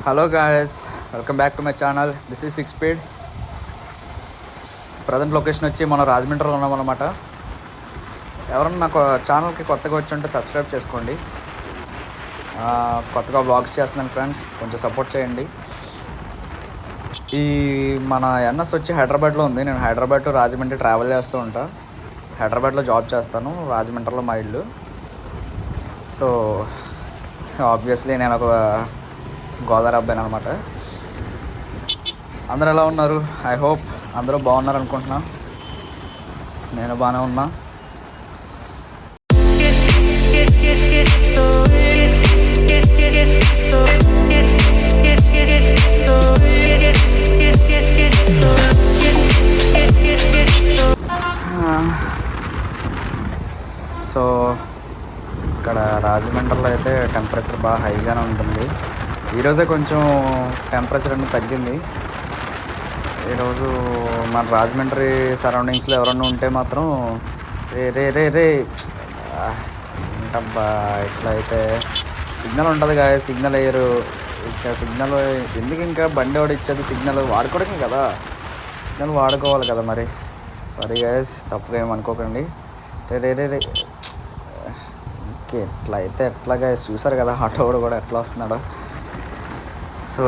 Hello guys, welcome back to my channel. This is six speed. Present location వచ్చి మనం రాజమండ్రిలో ఉన్నామన్నమాట. ఎవరన్నా నాకు ఛానల్కి కొత్తగా వచ్చి ఉంటే సబ్స్క్రైబ్ చేసుకోండి. కొత్తగా బ్లాగ్స్ చేస్తున్నాను ఫ్రెండ్స్, కొంచెం సపోర్ట్ చేయండి. ఈ మన ఎన్ఎస్ వచ్చి హైదరాబాద్లో ఉంది. నేను హైదరాబాద్ టు రాజమండ్రి ట్రావెల్ చేస్తూ ఉంటా. హైదరాబాద్లో జాబ్ చేస్తాను, రాజమండ్రిలో మా ఇల్లు. సో ఆబ్వియస్లీ నేను ఒక గోదావరి అబ్బాయిని అనమాట. అందరూ ఎలా ఉన్నారు? ఐ హోప్ అందరూ బాగున్నారు అనుకుంటున్నా. నేను బాగానే ఉన్నా. సో ఇక్కడ రాజమండ్రిలో అయితే టెంపరేచర్ బాగా హైగానే ఉంటుంది. ఈరోజే కొంచెం టెంపరేచర్ అనేది తగ్గింది. ఈరోజు మన రాజమండ్రి సరౌండింగ్స్లో ఎవరన్నా ఉంటే మాత్రం రే రే రే రే ఏంటబ్బా ఇట్లా అయితే సిగ్నల్ ఉంటుంది కదా, సిగ్నల్ వేయరు. ఇంకా సిగ్నల్ ఎందుకు, ఇంకా బండి వాడు ఇచ్చేది సిగ్నల్ వాడుకోవడానికి కదా, సిగ్నల్ వాడుకోవాలి కదా మరి. సారీ గాయస్, తప్పుగా ఏమనుకోకండి. రే రే రే రే ఎట్లా అయితే ఎట్లా గాయస్, చూసారు కదా ఆటో కూడా ఎట్లా వస్తున్నాడో. సో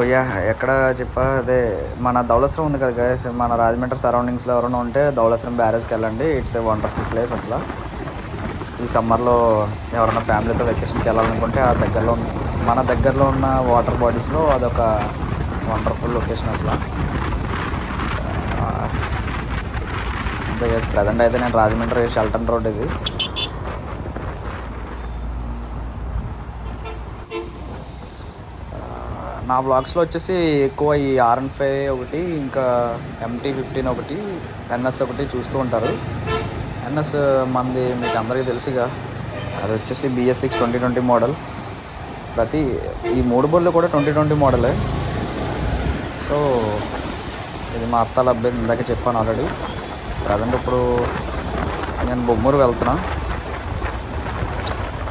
ఎక్కడ చెప్పా, అదే మన ధవళేశ్వరం ఉంది కదా గైస్, మన రాజమండ్రి సరౌండింగ్స్లో ఎవరైనా ఉంటే ధవళేశ్వరం బ్యారేజ్కి వెళ్ళండి. It's a wonderful place. అసలు ఈ సమ్మర్లో ఎవరైనా ఫ్యామిలీతో వెకేషన్కి వెళ్ళాలనుకుంటే ఆ దగ్గరలో మన దగ్గరలో ఉన్న వాటర్ బాడీస్లో అదొక వండర్ఫుల్ లొకేషన్ అసలు. అంతే గైస్, ప్రజెంట్ అయితే నేను రాజమండ్రి షెల్టన్ రోడ్ ఇది. నా బ్లాగ్స్లో వచ్చేసి ఎక్కువ ఈ R15 ఒకటి, ఇంకా MT-15 ఒకటి, NS ఒకటి చూస్తూ ఉంటారు. NS మంది మీకు అందరికీ తెలుసుగా, అది వచ్చేసి BS6 2020 మోడల్. ఈ 3 బళ్ళు కూడా 2020 మోడలే. సో ఇది మా అత్తాల అబ్బాయి, ఇందాక చెప్పాను ఆల్రెడీ. ప్రజెంట్ ఇప్పుడు నేను బొమ్మూరు వెళ్తున్నా.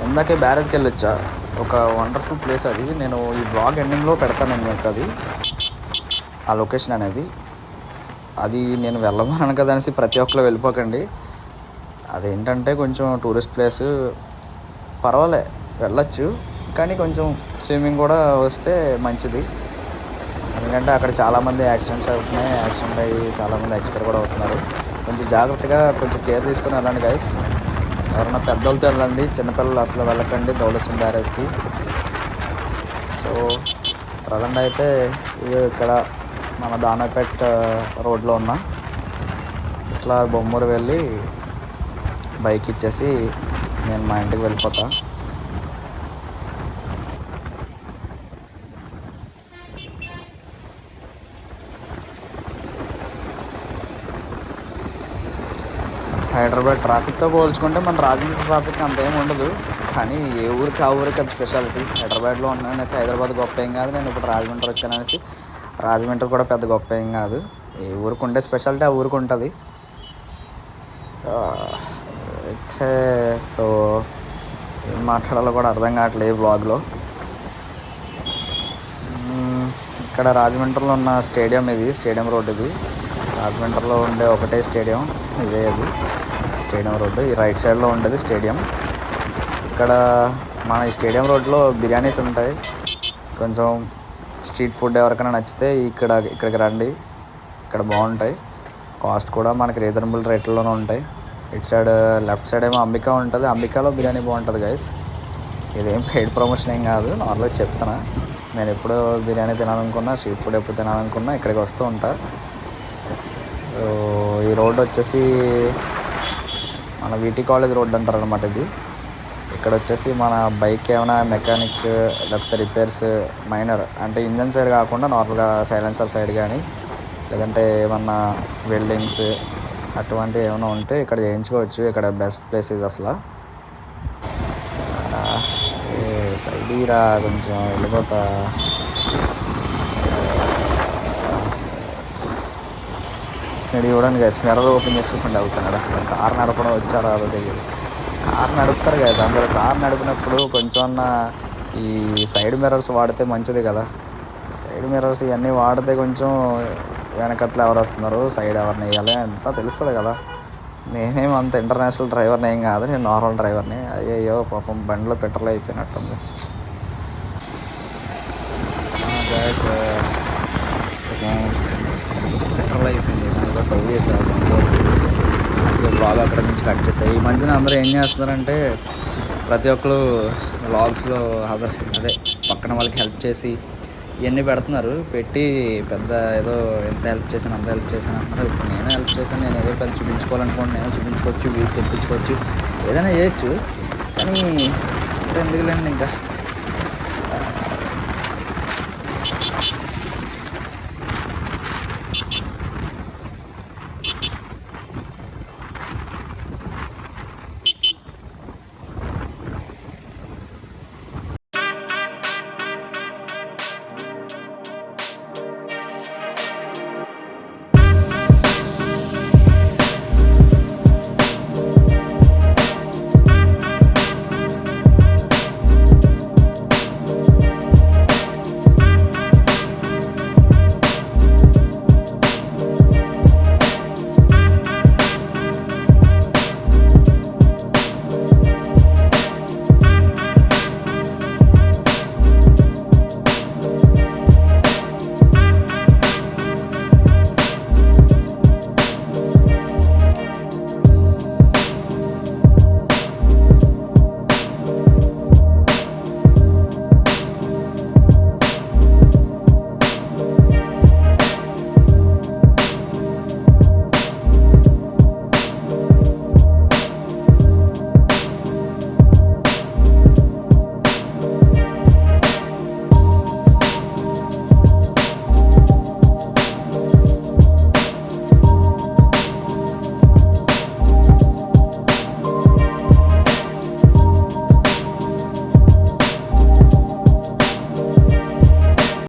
ఇందాకే బ్యారేజ్కి వెళ్ళొచ్చా, ఒక వండర్ఫుల్ ప్లేస్ అది. నేను ఈ బ్లాగ్ ఎండింగ్లో పెడతాను నేను మీకు అది, ఆ లొకేషన్ అనేది. అది నేను వెళ్ళమన్నాను కదా అనేసి ప్రతి ఒక్కరు వెళ్ళిపోకండి. అదేంటంటే కొంచెం టూరిస్ట్ ప్లేస్, పర్వాలే వెళ్ళచ్చు, కానీ కొంచెం స్విమ్మింగ్ కూడా వస్తే మంచిది. ఎందుకంటే అక్కడ చాలామంది యాక్సిడెంట్స్ అవుతున్నాయి, యాక్సిడెంట్ అయ్యి చాలామంది ఎక్స్పైర్ కూడా అవుతున్నారు. కొంచెం జాగ్రత్తగా కొంచెం కేర్ తీసుకుని వెళ్ళండి గైస్. ఎవరైనా పెద్దలతో వెళ్ళండి, చిన్నపిల్లలు అసలు వెళ్ళకండి ధవళేశ్వరం బ్యారేజ్కి. సో ప్రజెంట్ అయితే ఇక్కడ మన దానాపేట్ రోడ్లో ఉన్నా. ఇట్లా బొమ్మూరు వెళ్ళి బైక్ ఇచ్చేసి నేను మా ఇంటికి వెళ్ళిపోతా. హైదరాబాద్ ట్రాఫిక్తో పోల్చుకుంటే మన రాజమండ్రి ట్రాఫిక్ అంతేం ఉండదు, కానీ ఏ ఊరికి ఆ ఊరికి అది స్పెషాలిటీ. హైదరాబాద్లో ఉన్నాననేసి హైదరాబాద్ గొప్ప ఏం కాదు, నేను ఇప్పుడు రాజమండ్రి వచ్చాననేసి రాజమండ్రి కూడా పెద్ద గొప్ప ఏం కాదు. ఏ ఊరికి ఉండే స్పెషాలిటీ ఆ ఊరికి ఉంటుంది. అయితే సో ఏం మాట్లాడాలో కూడా అర్థం కావట్లేదు బ్లాగ్లో. ఇక్కడ రాజమండ్రిలో ఉన్న స్టేడియం ఇది, స్టేడియం రోడ్ ఇది. రాజమండ్రిలో ఉండే ఒకటే స్టేడియం ఇదే, అది స్టేడియం రోడ్డు. ఈ రైట్ సైడ్లో ఉండేది స్టేడియం. ఇక్కడ మన ఈ స్టేడియం రోడ్లో బిర్యానీస్ ఉంటాయి. కొంచెం స్ట్రీట్ ఫుడ్ ఎవరికైనా నచ్చితే ఇక్కడికి రండి, ఇక్కడ బాగుంటాయి. కాస్ట్ కూడా మనకి రీజనబుల్ రేట్లోనే ఉంటాయి. ఇటు సైడ్ లెఫ్ట్ సైడ్ ఏమో అంబికా ఉంటుంది, అంబికాలో బిర్యానీ బాగుంటుంది గైస్. ఇదేం పెయిడ్ ప్రమోషన్ ఏం కాదు, నార్మల్గా చెప్తున్నా. నేను ఎప్పుడు బిర్యానీ తినాలనుకున్నా, స్ట్రీట్ ఫుడ్ ఎప్పుడు తినాలనుకున్నా ఇక్కడికి వస్తూ ఉంటా. సో ఈ రోడ్ వచ్చేసి మన VT కాలేజ్ రోడ్ అంటారు అనమాట ఇది. ఇక్కడ వచ్చేసి మన బైక్ ఏమైనా మెకానిక్ లేకపోతే రిపేర్స్ మైనర్, అంటే ఇంజన్ సైడ్ కాకుండా నార్మల్గా సైలెన్సర్ సైడ్ కానీ లేదంటే ఏమన్నా వెల్డింగ్స్ అటువంటివి ఏమైనా ఉంటే ఇక్కడ చేయించుకోవచ్చు. ఇక్కడ బెస్ట్ ప్లేస్ ఇది అసలు. సైడీరా కొంచెం వెళ్ళిపోతా. నేను చూడండి గైస్, మిర్రర్ ఓపెన్ చేసుకుంటూ వెళ్తున్నాడు. అసలు కారు నడపడం వచ్చారా అదో తెలియదు. కారు నడుపుతారు కదా అందరూ. కారు నడిపినప్పుడు కొంచెం ఈ సైడ్ మిర్రర్స్ వాడితే మంచిది కదా. సైడ్ మిర్రర్స్ ఇవన్నీ వాడితే కొంచెం వెనకట్లు ఎవరు వస్తున్నారు, సైడ్ ఎవరిని వేయాలి అంతా తెలుస్తుంది కదా. నేనేం అంత ఇంటర్నేషనల్ డ్రైవర్ని ఏం కాదు, నేను నార్మల్ డ్రైవర్ని. అయ్యయ్యో పాపం బండిలో పెట్రోల్ అయిపోయినట్టుంది. పెట్రోల్ అయిపోయింది, దాంట్లో టవ్ చేశారు. బ్లాగ్ అక్కడ నుంచి కట్ చేశారు. ఈ మధ్యన అందరూ ఏం చేస్తున్నారంటే ప్రతి ఒక్కరు వ్లాగ్స్లో అదే పక్కన వాళ్ళకి హెల్ప్ చేసి ఇవన్నీ పెడుతున్నారు. పెట్టి పెద్ద ఏదో ఎంత హెల్ప్ చేశాను అంత హెల్ప్ చేశాను అంటున్నారు. ఇప్పుడు నేను హెల్ప్ చేశాను, నేను ఏదో పెద్ద చూపించుకోవాలనుకోండి, నేను చూపించుకోవచ్చు, వ్యూస్ తెప్పించుకోవచ్చు, ఏదైనా చేయొచ్చు. కానీ ఎందుకులేండి ఇంకా